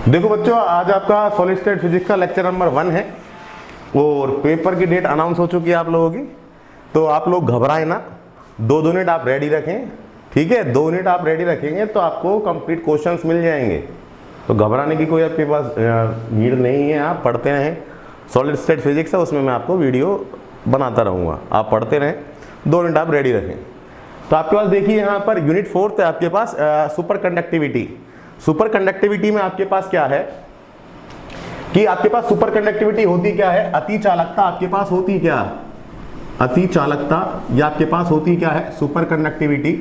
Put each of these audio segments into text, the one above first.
देखो बच्चों, आज आपका सॉलिड स्टेट फिजिक्स का लेक्चर नंबर 1 है और पेपर की डेट अनाउंस हो चुकी है आप लोगों की। तो आप लोग घबराएं ना, 2 यूनिट आप रेडी रखें, ठीक है। 2 यूनिट आप रेडी रखेंगे तो आपको कंप्लीट क्वेश्चंस मिल जाएंगे। तो घबराने की कोई आपके पास नीड नहीं है। आप पढ़ते रहें, सॉलिड स्टेट फिजिक्स है, उसमें मैं आपको वीडियो बनाता रहूँगा, आप पढ़ते रहें। 2 यूनिट आप रेडी रखें। तो आपके पास देखिए यहाँ पर यूनिट 4 है आपके पास सुपर कंडक्टिविटी। सुपर कंडक्टिविटी में आपके पास क्या है कि आपके पास सुपर कंडक्टिविटी होती क्या है, अति चालकता आपके पास होती क्या, अति चालकता या आपके पास होती क्या है, सुपर कंडक्टिविटी।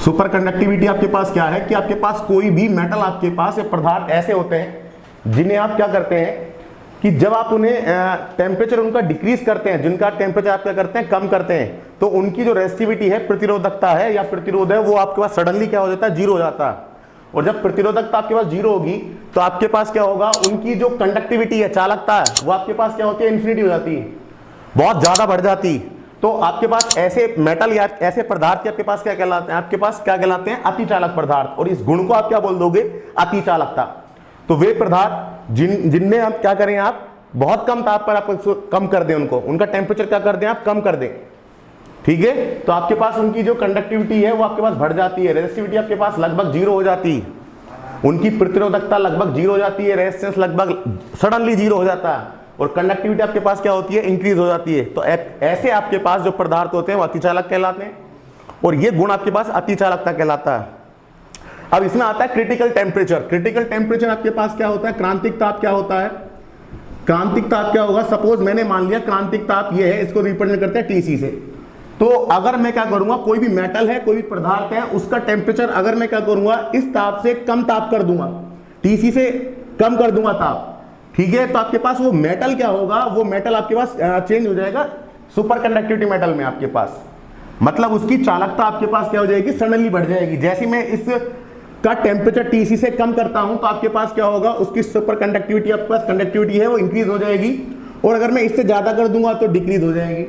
सुपर कंडक्टिविटी आपके पास क्या है कि आपके पास कोई भी मेटल, आपके पास ये पदार्थ ऐसे होते हैं जिन्हें आप क्या करते हैं कि जब आप उन्हें टेम्परेचर उनका डिक्रीज करते हैं, जिनका टेम्परेचर आप क्या करते हैं, कम करते हैं, तो उनकी जो रेजिस्टिविटी है, प्रतिरोधकता है या प्रतिरोध है, वो आपके पास सडनली क्या हो जाता है, 0 हो जाता है। और जब प्रतिरोधकता आपके पास 0 होगी तो आपके पास क्या होगा, उनकी जो कंडक्टिविटी है, चालकता है, वो आपके पास क्या होती है, इन्फिनिटी हो जाती है, बहुत ज्यादा बढ़ जाती। तो आपके पास ऐसे मेटल या ऐसे पदार्थ आपके पास क्या कहलाते हैं, आपके पास क्या कहलाते हैं, अति चालक पदार्थ। और इस गुण को आप क्या बोल दोगे, अति चालकता। तो वे पदार्थ जिनमें आप क्या करें, आप बहुत कम ताप पर आप कम कर दें, उनका टेम्परेचर क्या कर दें, आप कम कर दें, ठीक है। तो आपके पास उनकी जो कंडक्टिविटी है वो आपके पास बढ़ जाती है, रेजिस्टिविटी आपके पास लगभग 0 हो जाती है, उनकी प्रतिरोधकता लगभग 0 हो जाती है, रेजिस्टेंस लगभग सडनली 0 हो जाता है, और कंडक्टिविटी आपके पास क्या होती है, इंक्रीज हो जाती है। तो ऐसे आपके पास जो पदार्थ होते हैं वो अतिचालक कहलाते हैं, और ये गुण आपके पास अतिचालकता कहलाता है। अब इसमें आता है क्रिटिकल टेम्परेचर। क्रिटिकल टेम्परेचर आपके पास क्या होता है, क्रांतिक ताप क्या होता है, क्रांतिक ताप क्या होगा। सपोज मैंने मान लिया क्रांतिक ताप ये है, इसको रिप्रेजेंट करते हैं टीसी से। तो अगर मैं क्या करूंगा, कोई भी मेटल है, कोई भी पदार्थ है, उसका टेम्परेचर अगर मैं क्या करूंगा, इस ताप से कम ताप कर दूंगा, टीसी से कम कर दूंगा ताप, ठीक है। तो आपके पास वो मेटल क्या होगा, वो मेटल आपके पास चेंज हो जाएगा सुपर कंडक्टिविटी मेटल में। आपके पास मतलब उसकी चालकता आपके पास क्या हो जाएगी, सडनली बढ़ जाएगी। जैसे मैं इस का टेम्परेचर टीसी से कम करता हूं तो आपके पास क्या होगा, उसकी सुपर कंडक्टिविटी, आपके पास कंडक्टिविटी है वो इंक्रीज हो जाएगी, और अगर मैं इससे ज्यादा कर दूंगा तो डिक्रीज हो जाएगी।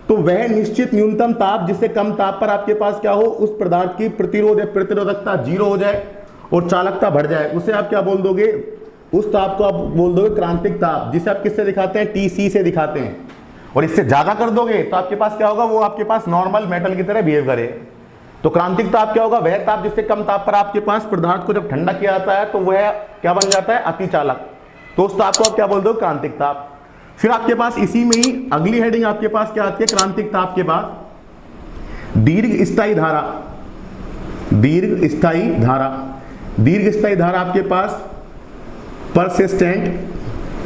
तो वह निश्चित न्यूनतम ताप, जिससे कम ताप पर आपके पास क्या हो, उस पदार्थ की प्रतिरोध या प्रतिरोधकता 0 हो जाए और चालकता बढ़ जाए, उसे आप क्या बोल दोगे, उस ताप को आप बोल दोगे क्रांतिक ताप, जिसे आप किससे दिखाते हैं, टीसी से दिखाते हैं। और इससे ज्यादा कर दोगे तो आपके पास क्या होगा, वो आपके पास नॉर्मल मेटल की तरह बिहेव करे। तो क्रांतिक ताप क्या होगा, वह ताप जिससे कम ताप पर आपके पास पदार्थ को जब ठंडा किया जाता है तो वह क्या बन जाता है, अतिचालक। तो उस ताप को आप क्या बोल दो, क्रांतिक ताप। फिर आपके पास इसी में ही अगली हेडिंग आपके पास क्या आती है, क्रांतिक ताप के बाद दीर्घ स्थायी धारा। दीर्घ स्थायी धारा, दीर्घ स्थायी धारा आपके पास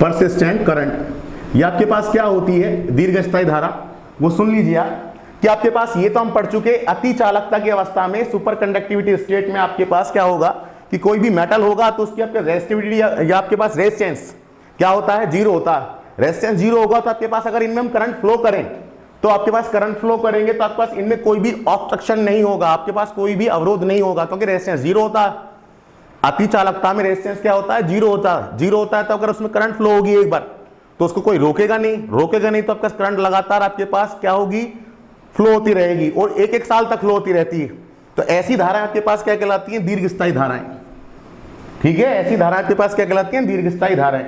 परसिस्टेंट करंट। ये आपके पास क्या होती है, दीर्घ स्थायी धारा। वो सुन लीजिए आप कि आपके पास ये तो हम पढ़ चुके, अति चालकता की अवस्था में, सुपर कंडक्टिविटी स्टेट में आपके पास क्या होगा कि कोई भी मेटल होगा तो उसकी आपके रेजिस्टिविटी या आपके पास रेजिस्टेंस क्या होता है, 0 होता है। रेजिस्टेंस 0 होगा तो आपके पास अगर इनमें हम करंट फ्लो करें तो आपके पास करंट फ्लो करेंगे तो आपके पास इनमें कोई भी ऑब्स्ट्रक्शन नहीं होगा, आपके पास कोई भी अवरोध नहीं होगा, क्योंकि रेजिस्टेंस 0 होता है। अति चालकता में रेजिस्टेंस क्या होता है, 0 होता है। 0 होता है तो अगर उसमें करंट फ्लो होगी एक बार तो उसको कोई रोकेगा नहीं, तो आपका करंट लगातार आपके पास क्या होगी, फ्लो होती रहेगी, और 1-1 साल तक फ्लो होती रहती है। तो ऐसी धाराएं आपके पास क्या कहलाती हैं, दीर्घस्थायी धाराएं, ठीक है। ऐसी धाराएं आपके पास क्या कहलाती हैं, दीर्घस्थायी धाराएं।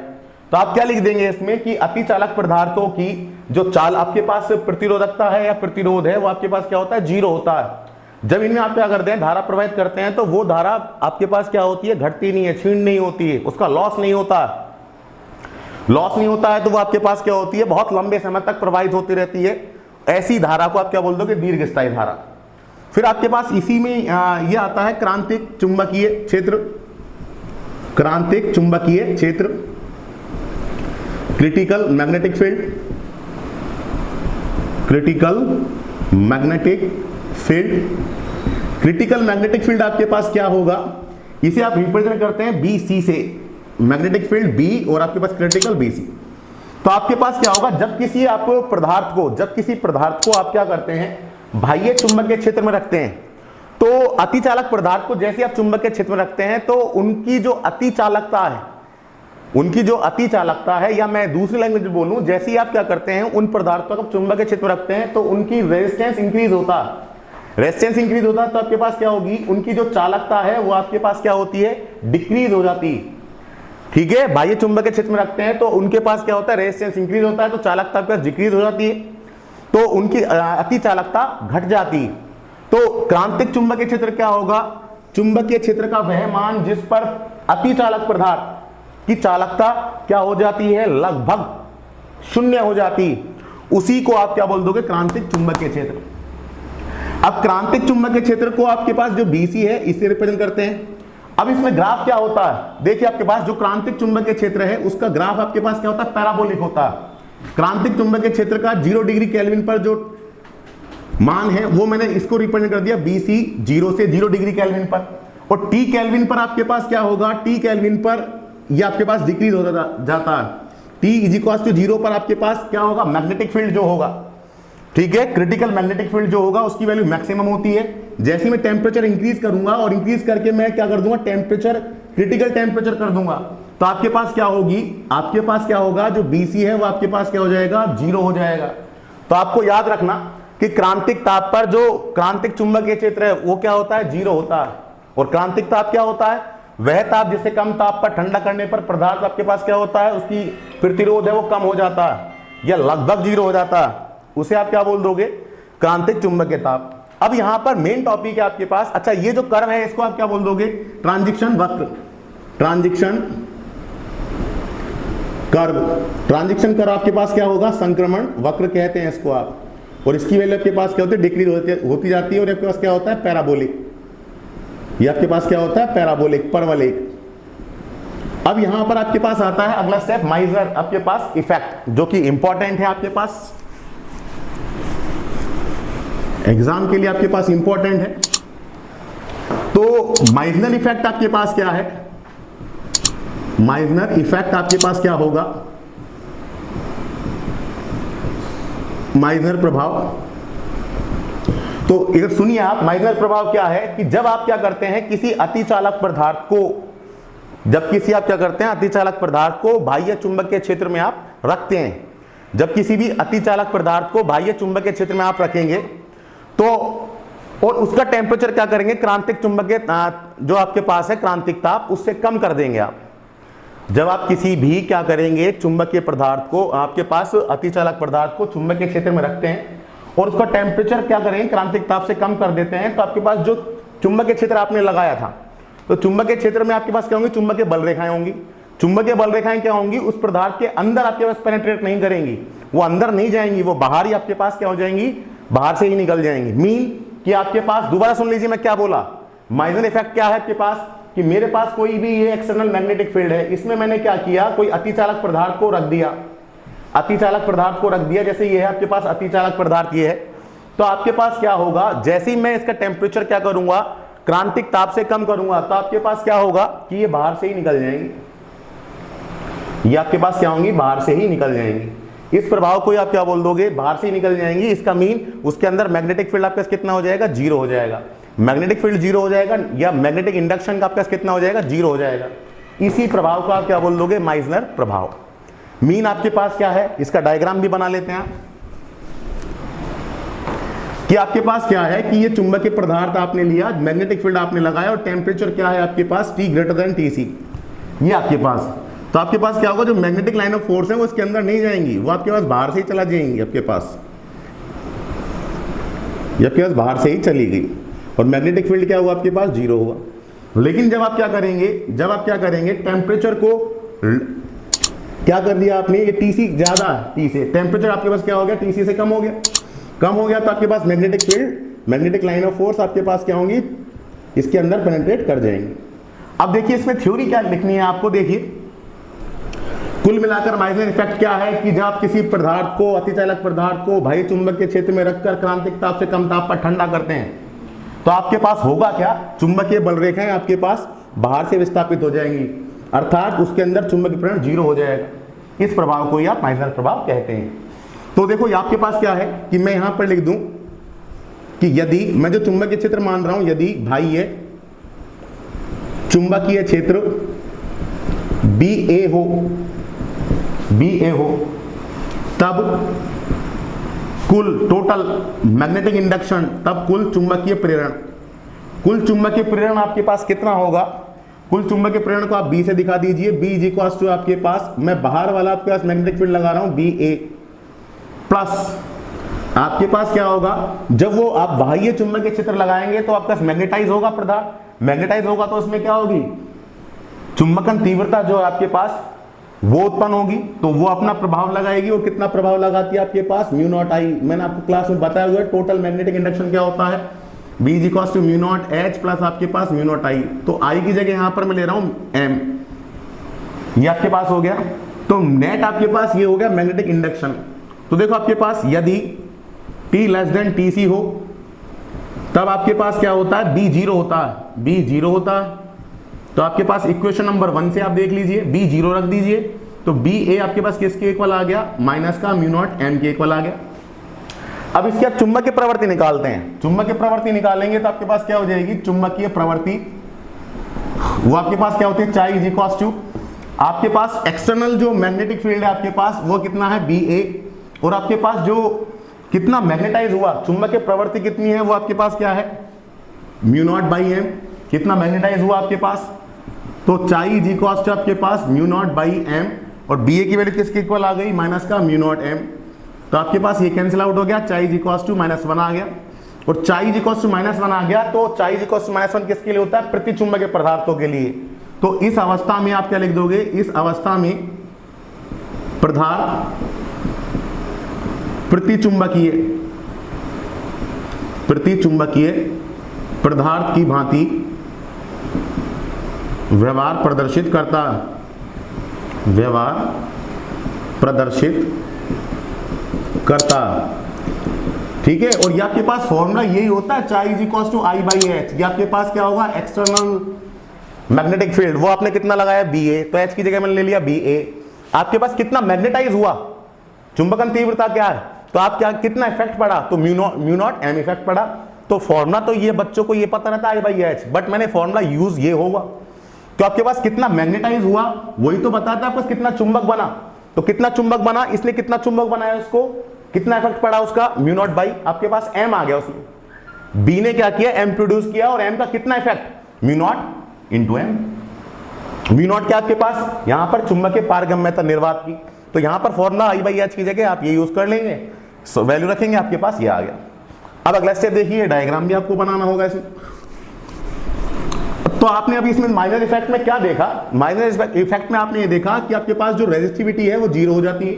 तो आप क्या लिख देंगे इसमें कि अति चालक पदार्थों की जो चाल आपके पास प्रतिरोधकता है या प्रतिरोध है, वो आपके पास क्या होता है, 0 होता है। जब इनमें आप क्या करते हैं, धारा प्रवाहित करते हैं, तो वो धारा आपके पास क्या होती है, घटती नहीं है, क्षीण नहीं होती है, उसका लॉस नहीं होता है। तो वो आपके पास क्या होती है, बहुत लंबे समय तक प्रवाहित होती रहती है। ऐसी धारा को आप क्या बोल दोगे, दीर्घस्थायी धारा। फिर आपके पास इसी में ये आता है क्रांतिक चुंबकीय क्षेत्र। क्रांतिक चुंबकीय क्षेत्र, critical magnetic field. Critical magnetic field, critical magnetic field आपके पास क्या होगा, इसे आप रिप्रेजेंट करते हैं BC से, मैग्नेटिक फील्ड B और आपके पास क्रिटिकल BC। तो आपके पास क्या होगा, जब किसी पदार्थ को आप क्या करते हैं, बाह्य चुंबकीय क्षेत्र में रखते हैं, तो अतिचालक पदार्थ को जैसे आप चुंबकीय क्षेत्र में रखते हैं तो उनकी जो अतिचालकता है, या मैं दूसरी लैंग्वेज में बोलूं, जैसे ही आप क्या करते हैं, उन पदार्थों को चुंबकीय क्षेत्र में रखते हैं तो उनकी रेजिस्टेंस इंक्रीज होता है। रेजिस्टेंस इंक्रीज होता है तो आपके पास क्या होगी, उनकी जो चालकता है वो आपके पास क्या होती है, डिक्रीज हो जाती है। ठीक है, बाह्य चुंबकीय क्षेत्र में रखते हैं तो उनके पास क्या होता है, रेजिस्टेंस इंक्रीज होता है तो चालकता आपके पास डिक्रीज हो जाती है, तो उनकी अति चालकता घट जाती है। तो क्रांतिक चुंबकीय क्षेत्र क्या होगा, चुंबकीय क्षेत्र का वह मान जिस पर अति चालक पदार्थ की चालकता क्या हो जाती है, लगभग शून्य हो जाती, उसी को आप क्या बोल दोगे, क्रांतिक चुंबकीय क्षेत्र। अब क्रांतिक चुंबकीय क्षेत्र को आपके पास जो BC है इससे रिप्रेजेंट करते हैं। अब इसमें ग्राफ क्या होता है, देखिए आपके पास जो क्रांतिक चुंबकीय क्षेत्र है उसका ग्राफ आपके पास क्या होता है, पैराबोलिक होता है। क्रांतिक चुंबकीय क्षेत्र का 0 डिग्री केल्विन पर जो मान है वो मैंने इसको रिप्रेजेंट कर दिया BC 0 से 0 डिग्री केल्विन पर, और T केल्विन पर आपके पास क्या होगा, T केल्विन पर ये आपके पास डिक्रीज होता जाता है। T = 0 पर आपके पास क्या होगा, मैग्नेटिक फील्ड जो होगा, ठीक है, क्रिटिकल मैग्नेटिक फील्ड जो होगा उसकी वैल्यू मैक्सिमम होती है। जैसे मैं टेम्परेचर इंक्रीज करूंगा और इंक्रीज करके मैं क्या कर दूंगा, टेम्परेचर क्रिटिकल टेम्परेचर कर दूंगा, तो आपके पास क्या होगी, आपके पास क्या होगा, जो BC है वो आपके पास क्या हो जाएगा, 0 हो जाएगा। तो आपको याद रखना कि क्रांतिक ताप पर जो क्रांतिक चुंबकीय क्षेत्र है वो क्या होता है, 0 होता है, और क्रांतिक ताप क्या होता है, वह ताप जिससे कम ताप पर ठंडा करने पर पदार्थ आपके पास क्या होता है, उसकी प्रतिरोध है वो कम हो जाता है या लगभग 0 हो जाता है, उसे आप क्या बोल दोगे, क्रांतिक चुंबकीय ताप। अब यहां पर मेन टॉपिक है आपके पास, अच्छा ये जो कर्व है इसको आप क्या बोल दोगे, ट्रांजिशन वक्र, ट्रांजिशन कर्व। ट्रांजिशन कर्व आपके पास क्या होगा, संक्रमण वक्र कहते हैं इसको आप, और इसकी वैल्यू आपके पास क्या होती है, डिक्रीज होती जाती है, और आपके पास क्या होता है, पैराबोलिक। ये आपके पास क्या होता है, पैराबोलिक, परवलयिक। अब यहां पर आपके पास आता है अगला स्टेप, माइजनर आपके पास इफेक्ट, जो कि इंपॉर्टेंट है आपके पास, एग्जाम के लिए आपके पास इंपॉर्टेंट है। तो माइजनर इफेक्ट आपके पास क्या है, माइजनर इफेक्ट आपके पास क्या होगा, माइजनर प्रभाव। तो इधर सुनिए आप, माइजनर प्रभाव क्या है कि जब आप क्या करते हैं, किसी अतिचालक पदार्थ को, जब किसी आप क्या करते हैं, अतिचालक पदार्थ को बाह्य चुंबकीय क्षेत्र में आप रखते हैं, जब किसी भी अतिचालक पदार्थ को बाह्य चुंबकीय क्षेत्र में आप रखेंगे तो, और उसका टेम्परेचर क्या करेंगे, क्रांतिक चुंबकीय जो आपके पास है क्रांतिक ताप, उससे कम कर देंगे आप। जब आप किसी भी क्या करेंगे, चुंबकीय पदार्थ को, आपके पास अतिचालक पदार्थ को चुंबकीय क्षेत्र में रखते हैं और उसका टेम्परेचर क्या करेंगे, क्रांतिक ताप से कम कर देते हैं, तो आपके पास जो चुंबकीय क्षेत्र आपने लगाया था, तो चुंबकीय क्षेत्र में आपके पास क्या होंगी, चुंबकीय बल रेखाएं होंगी। चुंबकीय बल रेखाएं क्या होंगी, उस पदार्थ के अंदर आपके पास पेनिट्रेट नहीं करेंगी, वो अंदर नहीं जाएंगी, वो बाहर ही आपके पास क्या हो जाएंगी, बाहर से ही निकल जाएंगी। मीन कि आपके पास, दोबारा सुन लीजिए मैं क्या बोला, माइजनर इफेक्ट क्या है आपके पास, कि मेरे पास कोई भी ये एक्सटर्नल मैग्नेटिक फील्ड है, इसमें मैंने क्या किया, कोई अतिचालक पदार्थ को रख दिया, अतिचालक पदार्थ को रख दिया, जैसे ये है आपके पास अतिचालक पदार्थ ये है, तो आपके पास क्या होगा, जैसे ही मैं इसका टेम्परेचर क्या करूंगा, क्रांतिक ताप से कम करूंगा, तो आपके पास क्या होगा कि ये बाहर से ही निकल जाएंगी, ये आपके पास क्या होंगी, बाहर से ही निकल जाएंगी। इस प्रभाव को आप क्या बोल दोगे, बाहर से ही निकल जाएंगी। इसका मीन उसके अंदर मैग्नेटिक फील्ड आपका कितना हो जाएगा, 0 हो जाएगा, मैग्नेटिक फील्ड 0 हो जाएगा, या मैग्नेटिक इंडक्शन का आपका कितना हो जाएगा, 0 हो जाएगा। इसी प्रभाव को आप क्या बोल दोगे, माइजनर प्रभाव। मीन आपके पास क्या है, इसका डायग्राम भी बना लेते हैं कि आपके पास क्या है कि ये चुंबकीय पदार्थ आपने लिया, मैग्नेटिक फील्ड आपने लगाया, और टेम्परेचर क्या है आपके पास, T > Tc, ये आपके पास। तो आपके पास क्या होगा, जो मैग्नेटिक लाइन ऑफ फोर्स है वो इसके अंदर नहीं जाएंगी, वो आपके पास बाहर से ही चला जाएंगी, आपके पास ये आपके पास बाहर से ही चली गई, और मैग्नेटिक फील्ड क्या हुआ आपके पास, 0 हुआ। लेकिन जब आप क्या करेंगे, जब आप क्या करेंगे, टेम्परेचर को क्या कर दिया आपने, ये Tc ज्यादा है, T से टेम्परेचर आपके पास क्या हो गया, Tc से कम हो गया, कम हो गया, तो आपके पास magnetic field, magnetic line of force आपके पास क्या होंगी, इसके अंदर पेनिट्रेट कर जाएंगे। अब देखिए इसमें थ्योरी क्या लिखनी है आपको, देखिए कुल मिलाकर माइजनर इफेक्ट क्या है कि जब आप किसी पदार्थ को, अतिचालक पदार्थ को बाह्य चुंबकीय क्षेत्र में रखकर क्रांतिक ताप से कम ताप पर ठंडा करते हैं, तो आपके पास होगा क्या, चुंबकीय बल रेखाएं आपके पास बाहर से विस्थापित हो जाएंगी, अर्थात उसके अंदर चुंबकीय प्रेरण 0 हो जाएगा। इस प्रभाव को ही आप माइजनर प्रभाव कहते हैं। तो देखो आपके पास क्या है कि मैं यहां पर लिख दूं कि यदि मैं जो चुंबकीय क्षेत्र मान रहा हूं, यदि बाह्य चुंबकीय क्षेत्र BA हो, तब कुल टोटल मैग्नेटिक इंडक्शन, तब कुल चुंबकीय प्रेरण। कुल चुंबकीय प्रेरण आपके पास कितना होगा? कुल चुंबकीय प्रेरण को आप B से दिखा दीजिए। B इज इक्वल टू आपके पास, मैं बाहर वाला आपके पास मैग्नेटिक फील्ड लगा रहा हूं BA प्लस आपके पास क्या होगा, जब वो आप बाह्य चुंबकीय क्षेत्र लगाएंगे तो आपका मैग्नेटाइज होगा पदार्थ। मैग्नेटाइज होगा तो उसमें क्या होगी, चुंबकन तीव्रता जो आपके पास वो उत्पन्न होगी, तो वो अपना प्रभाव लगाएगी। और कितना प्रभाव लगाती है आपके पास? Mu not I. मैंने आपको क्लास में बताया हुआ है टोटल मैग्नेटिक इंडक्शन क्या होता है, B is equal to mu naught H plus आपके पास म्यू नॉट आई। तो आई की जगह यहां पर मैं ले रहा हूं M, ये आपके पास हो गया। तो नेट आपके पास ये हो गया मैग्नेटिक इंडक्शन। तो देखो आपके पास यदि T लेस देन TC हो तब आपके पास क्या होता है, B जीरो होता है। B जीरो होता है तो आपके पास इक्वेशन नंबर 1 से आप देख लीजिए, B जीरो रख दीजिए तो BA आपके पास किसके इक्वल आ गया, माइनस का म्यू नॉट M के इक्वल आ गया। अब इसकी आप चुंबकीय प्रवृत्ति निकालते हैं। चुंबकीय प्रवृत्ति निकालेंगे तो आपके पास क्या हो जाएगी, चुंबकीय प्रवृत्ति वो आपके पास क्या होती है, चाई इज इक्वल टू आपके पास एक्सटर्नल जो मैग्नेटिक फील्ड है आपके पास वो कितना है BA, और आपके पास जो कितना मैग्नेटाइज हुआ, चुंबकीय प्रवृत्ति कितनी है वो आपके पास क्या है, म्यू नॉट बाई M। कितना मैग्नेटाइज हुआ आपके पास, तो चाई इज इक्वल टू आपके पास म्यू नॉट बाई M, और BA की वैल्यू किसके इक्वल आ गई, माइनस का म्यू नॉट M। तो आपके पास ये कैंसिल आउट हो गया, चाई इज इक्वल टू -1 आ गया, और चाई इज इक्वल टू -1 आ गया। तो चाई इज इक्वल टू -1 किसके लिए होता है, प्रति चुंबकीय पदार्थों के लिए। तो इस अवस्था में आप क्या लिख दोगे, इस अवस्था में पदार्थ प्रति चुंबकीय पदार्थ की भांति व्यवहार प्रदर्शित करता है, व्यवहार प्रदर्शित करता। ठीक है, और ये आपके पास फॉर्मूला यही होता है, chi is equal to I by H. ये आपके पास क्या होगा, एक्सटर्नल मैग्नेटिक फील्ड वो आपने कितना लगाया BA, तो H की जगह मैंने ले लिया BA। आपके पास कितना मैग्नेटाइज हुआ, चुंबकन तीव्रता क्या है, तो आप क्या कितना इफेक्ट पड़ा, तो म्यू नॉट M इफेक्ट पड़ा। तो फॉर्मूला तो ये बच्चों को ये पता रहता है आई बाई एच, बट मैंने फॉर्मूला यूज ये होगा। तो आपके पास कितना मैग्नेटाइज हुआ वही तो बताता है आपको कितना चुंबक बना। तो कितना चुंबक बना, इसलिए कितना चुंबक बनाया उसको, कितना इफेक्ट पड़ा उसका, म्यू नॉट बाई आपके पास M आ गया उसमें। B ने क्या किया, M प्रोड्यूस किया, और M का कितना effect, mu naught into M। Mu naught क्या आपके पास यहां पर चुंबकीय पारगम्यता निर्वात की, तो यहां पर फॉर्मूला आई बाई एच की जगह आप ये यूज कर लेंगे, सो वैल्यू रखेंगे, आपके पास ये आ गया। अब अगला स्टेप देखिए, डायग्राम भी आपको बनाना होगा इसमें। तो आपने अभी इसमें माइनर इफेक्ट में क्या देखा, माइनर इफेक्ट में आपने ये देखा कि आपके पास जो रेजिस्टिविटी है वो जीरो हो जाती है,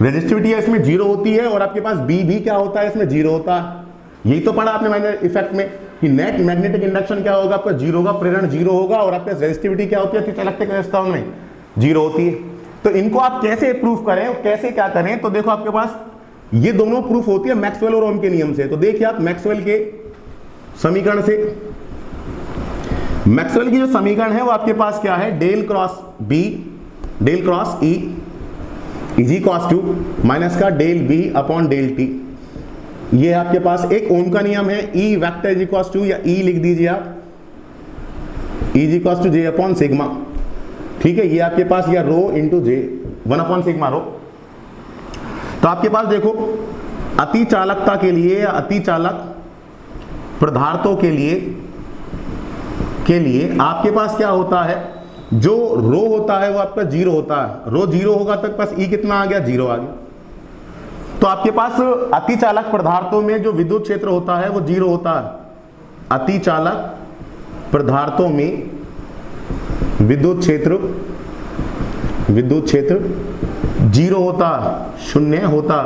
रेजिस्टिविटी है इसमें जीरो होती है, और आपके पास B भी क्या होता है, इसमें जीरो होता है। यही तो पढ़ा आपने माइनर इफेक्ट में कि नेट मैग्नेटिक इंडक्शन क्या होगा, आपका जीरो होगा, प्रेरण जीरो होगा, और आपके रेजिस्टिविटी क्या होती है, इलेक्ट्रिक रेजिस्टेंस में जीरो होती है। तो इनको आप कैसे प्रूफ करें, कैसे क्या करें, तो देखो आपके पास ये दोनों प्रूफ होती है मैक्सवेल और ओम के नियम से। तो देखिए आप मैक्सवेल के समीकरण से, मैक्सवेल की जो समीकरण है वो आपके पास क्या है, del cross B del cross E is equal to minus का del B upon del T। ये आपके पास एक ओम का नियम है, E vector is equal to, या E लिख दीजिए आप, E is equal to J upon sigma. ठीक है, ये आपके पास या rho into J 1 upon sigma rho. तो आपके पास देखो अति चालकता के लिए या अति चालक पदार्थों के लिए आपके पास क्या होता है, जो रो होता है वो आपका जीरो होता है। रो जीरो होगा तक पास E कितना आ गया, जीरो आ गया। तो आपके पास अति चालक पदार्थों में जो विद्युत क्षेत्र होता है वो जीरो होता है। अति चालक पदार्थों में विद्युत क्षेत्र जीरो होता, शून्य होता।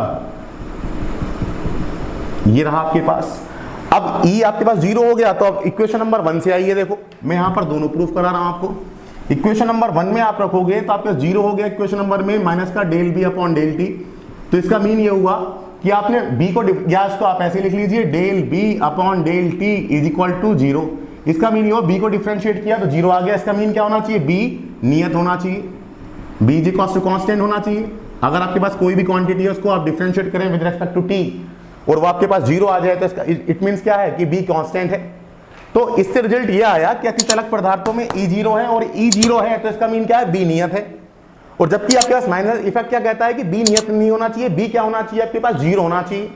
ये रहा आपके पास। अब E आपके पास जीरो हो गया, तो अब इक्वेशन नंबर 1 से आइए, देखो मैं यहां पर दोनों प्रूफ करा रहा हूं आपको। इक्वेशन नंबर 1 में आप रखोगे तो आपका जीरो हो गया, इक्वेशन नंबर में माइनस का del B upon del T। तो इसका मीन ये हुआ कि आपने B को, या इसको आप ऐसे लिख लीजिए, del B upon del T is equal to zero. इसका मीन ये हो, B को डिफरेंशिएट किया तो जीरो आ गया। इसका मीन क्या होना चाहिए, B नियत होना चाहिए, B is equal to constant होना चाहिए। अगर आपके पास कोई भी क्वांटिटी है उसको आप डिफरेंशिएट करें विद रिस्पेक्ट टू T और वो आपके पास जीरो आ जाए तो इसका इट मींस क्या है कि B कांस्टेंट है। तो इससे रिजल्ट ये आया कि अतिचालक पदार्थों में E जीरो है, और E जीरो है तो इसका मीन क्या है, B नियत है। और जबकि आपके पास माइनस इफेक्ट क्या कहता है कि बी नियत नहीं होना चाहिए, बी क्या होना चाहिए आपके पास, जीरो होना चाहिए।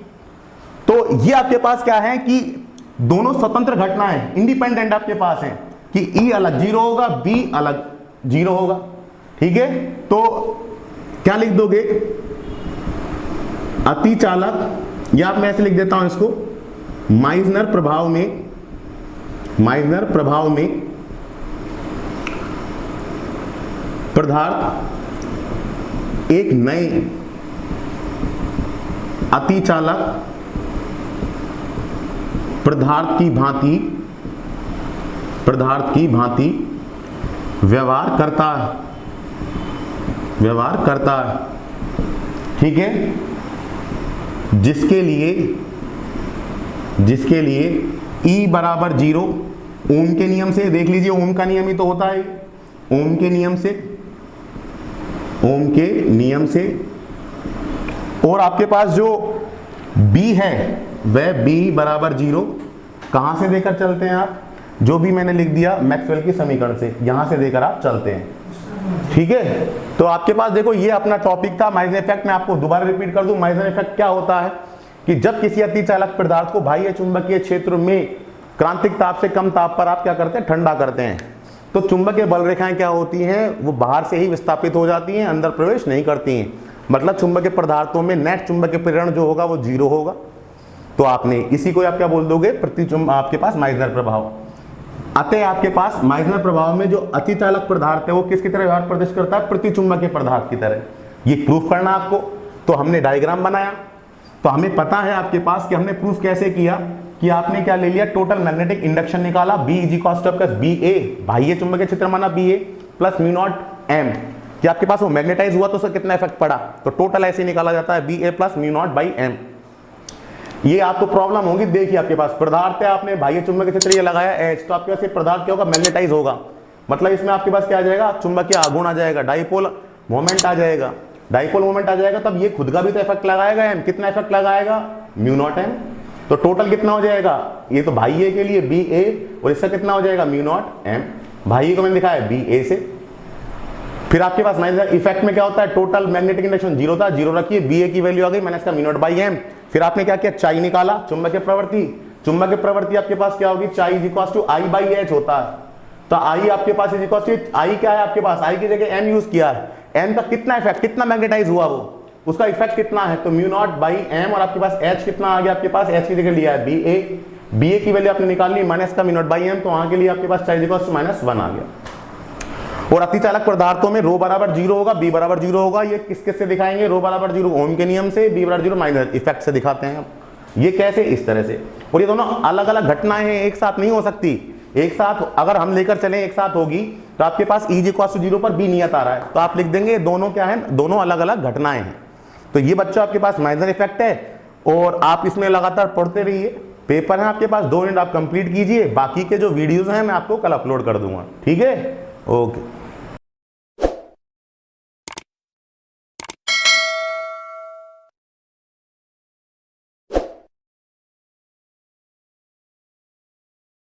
तो ये आपके पास क्या है कि दोनों स्वतंत्र घटनाएं इंडिपेंडेंट आपके पास हैं कि ई अलग जीरो होगा, बी अलग जीरो होगा। ठीक है, तो क्या लिख दोगे, अतिचालक, या मैं ऐसे लिख देता हूं इसको, माइजनर प्रभाव में पदार्थ एक नए अतिचालक पदार्थ की भांति व्यवहार करता है। ठीक है, जिसके लिए E बराबर जीरो, ओम के नियम से देख लीजिए, ओम का नियम ही तो होता है, ओम के नियम से और आपके पास जो B है वह B बराबर जीरो, कहां से देकर चलते हैं आप, जो भी मैंने लिख दिया मैक्सवेल की समीकरण से, यहां से देकर आप चलते हैं। ठीक है, तो आपके पास देखो ये अपना टॉपिक था माइजन इफेक्ट। मैं आपको दोबारा रिपीट कर दूं, माइजन इफेक्ट क्या होता है कि जब किसी अतिचालक पदार्थ को बाह्य चुंबकीय क्षेत्र में क्रांतिक ताप से कम ताप पर आप क्या करते हैं, ठंडा करते हैं, तो चुंबकीय बल रेखाएं क्या होती हैं, वो बाहर से ही विस्थापित हो जाती हैं, अंदर प्रवेश नहीं करती हैं। मतलब चुंबकीय पदार्थों में नेट चुंबकीय प्रेरण जो होगा वो जीरो होगा। तो आपने इसी को आप क्या बोल दोगे, आपके पास माइजनर प्रभाव। अतः आपके पास माइजनर प्रभाव में जो अतिचालक पदार्थ है वो किसकी तरह व्यवहार प्रदर्शित करता है, प्रतिचुंबकीय पदार्थ की तरह। ये प्रूफ करना आपको, तो हमने डायग्राम बनाया, तो हमें पता है आपके पास कि हमने प्रूफ कैसे किया कि आपने क्या ले लिया, टोटल मैग्नेटिक इंडक्शन निकाला, B इज इक्वल टू आपका BA, बाह्य चुंबकीय क्षेत्र माना BA plus mu naught M, कि आपके पास वो मैग्नेटाइज हुआ तो उसका कितना इफेक्ट पड़ा, तो टोटल ऐसे निकाला जाता है BA plus mu naught by M। ये आपको प्रॉब्लम होगी, देखिए आपके पास पदार्थ है, आपने बाह्य चुंबकीय क्षेत्र ये लगाया H, तो आपके पास ये पदार्थ क्या होगा, मैग्नेटाइज होगा। मतलब इसमें आपके पास क्या आ जाएगा, चुंबकीय आघूर्ण आ जाएगा, डाइपोल मोमेंट आ जाएगा, डाइपोल मोमेंट आ जाएगा, तब ये खुद का भी तो इफेक्ट लगाएगा M, कितना इफेक्ट लगाएगा, म्यू नॉट M। तो टोटल कितना हो जाएगा, ये तो बाह्य के लिए BA और इसका कितना हो जाएगा, म्यू नॉट M। बाह्य को मैंने दिखाया BA से। फिर आपके पास माइनस इफेक्ट में क्या होता है, टोटल मैग्नेटिक इंडक्शन जीरो था, जीरो रखिए, BA की वैल्यू आ गई माइनस का म्यू नॉट बाई M। फिर आपने क्या किया, चाई निकाला, चुंबकीय प्रवृत्ति आपके पास क्या होगी, chi is equal to I by H होता है। तो I आपके पास इज इक्वल टू, I क्या है आपके पास, I की जगह M यूज किया है, M का कितना इफेक्ट, कितना मैग्नेटाइज हुआ वो, उसका इफेक्ट कितना है, तो म्यू नॉट बाई M, और आपके पास H कितना आ गया, आपके पास H की जगह लिया है BA की वैल्यू आपने निकाल ली माइनस का म्यू नॉट बाई M, तो वहां के लिए आपके पास चाई इज इक्वल टू माइनस 1 आ गया। और अतिचालक पदार्थों में रो बराबर जीरो होगा, बी बराबर जीरो होगा, ये किस से दिखाएंगे, रो बराबर जीरो ओम के नियम से, बी बराबर जीरो माइनस इफेक्ट से दिखाते हैं। ये कैसे, इस तरह से। और ये दोनों अलग अलग घटनाएं हैं, एक साथ नहीं हो सकती, एक साथ अगर हम लेकर चलें एक साथ होगी, तो आपके पास E इक्वल टू जीरो पर बी नियत आ रहा है, तो आप लिख देंगे दोनों क्या है, दोनों अलग अलग घटनाएं हैं। तो ये बच्चों आपके पास माइजनर इफेक्ट है, और आप इसमें लगातार पढ़ते रहिए। पेपर है आपके पास 2 यूनिट, आप कंप्लीट कीजिए, बाकी के जो वीडियोस हैं मैं आपको कल अपलोड कर दूंगा। ठीक है, ओके।